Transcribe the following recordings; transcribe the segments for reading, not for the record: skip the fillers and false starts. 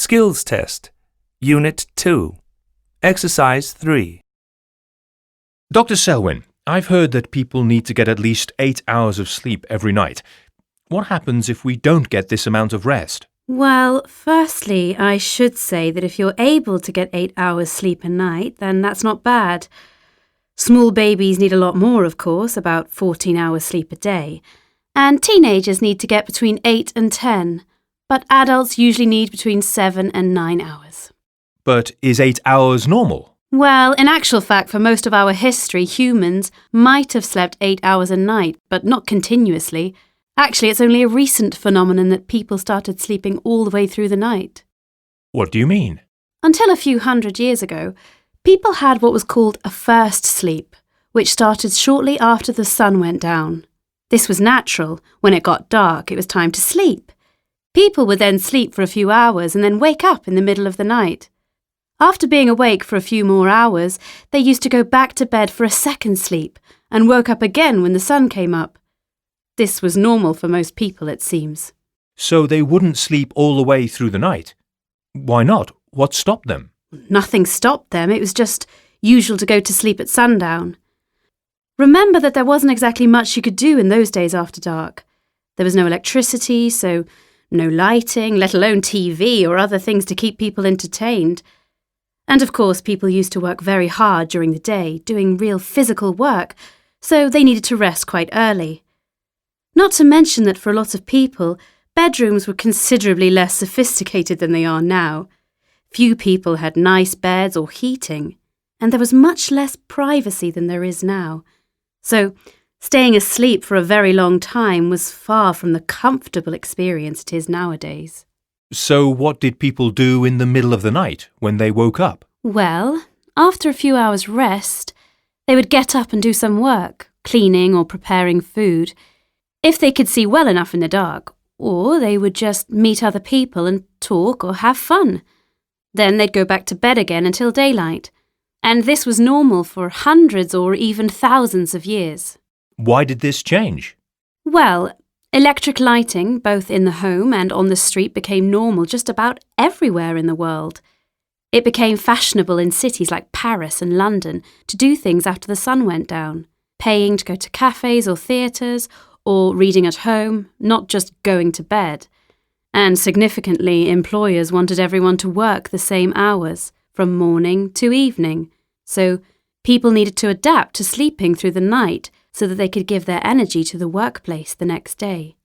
Skills Test, Unit 2, Exercise 3. Dr. Selwyn, I've heard that people need to get at least 8 hours of sleep every night. What happens if we don't get this amount of rest? Well, firstly, I should say that if you're able to get 8 hours sleep a night, then that's not bad. Small babies need a lot more, of course, about 14 hours sleep a day. And teenagers need to get between 8 and 10. But adults usually need between 7 and 9 hours. But is 8 hours normal? Well, in actual fact, for most of our history, humans might have slept 8 hours a night, but not continuously. Actually, it's only a recent phenomenon that people started sleeping all the way through the night. What do you mean? Until a few hundred years ago, people had what was called a first sleep, which started shortly after the sun went down. This was natural. When it got dark, it was time to sleep. People would then sleep for a few hours and then wake up in the middle of the night. After being awake for a few more hours, they used to go back to bed for a second sleep and woke up again when the sun came up. This was normal for most people, it seems. So they wouldn't sleep all the way through the night? Why not? What stopped them? Nothing stopped them. It was just usual to go to sleep at sundown. Remember that there wasn't exactly much you could do in those days after dark. There was no electricity, so no lighting, let alone TV or other things to keep people entertained. And of course, people used to work very hard during the day, doing real physical work, so they needed to rest quite early. Not to mention that for a lot of people, bedrooms were considerably less sophisticated than they are now. Few people had nice beds or heating, and there was much less privacy than there is now. So, staying asleep for a very long time was far from the comfortable experience it is nowadays. So what did people do in the middle of the night when they woke up? Well, after a few hours' rest, they would get up and do some work, cleaning or preparing food, if they could see well enough in the dark, or they would just meet other people and talk or have fun. Then they'd go back to bed again until daylight. And this was normal for hundreds or even thousands of years. Why did this change? Well, electric lighting, both in the home and on the street, became normal just about everywhere in the world. It became fashionable in cities like Paris and London to do things after the sun went down, paying to go to cafes or theatres, or reading at home, not just going to bed. And significantly, employers wanted everyone to work the same hours, from morning to evening. So people needed to adapt to sleeping through the night so that they could give their energy to the workplace the next day.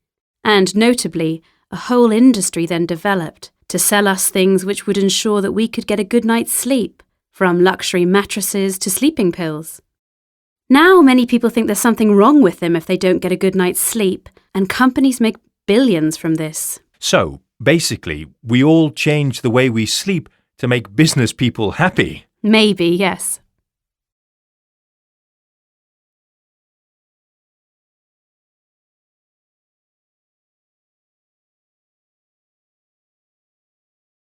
And notably, a whole industry then developed to sell us things which would ensure that we could get a good night's sleep, from luxury mattresses to sleeping pills. Now many people think there's something wrong with them if they don't get a good night's sleep, and companies make billions from this. So, basically, we all change the way we sleep to make business people happy. Maybe, yes.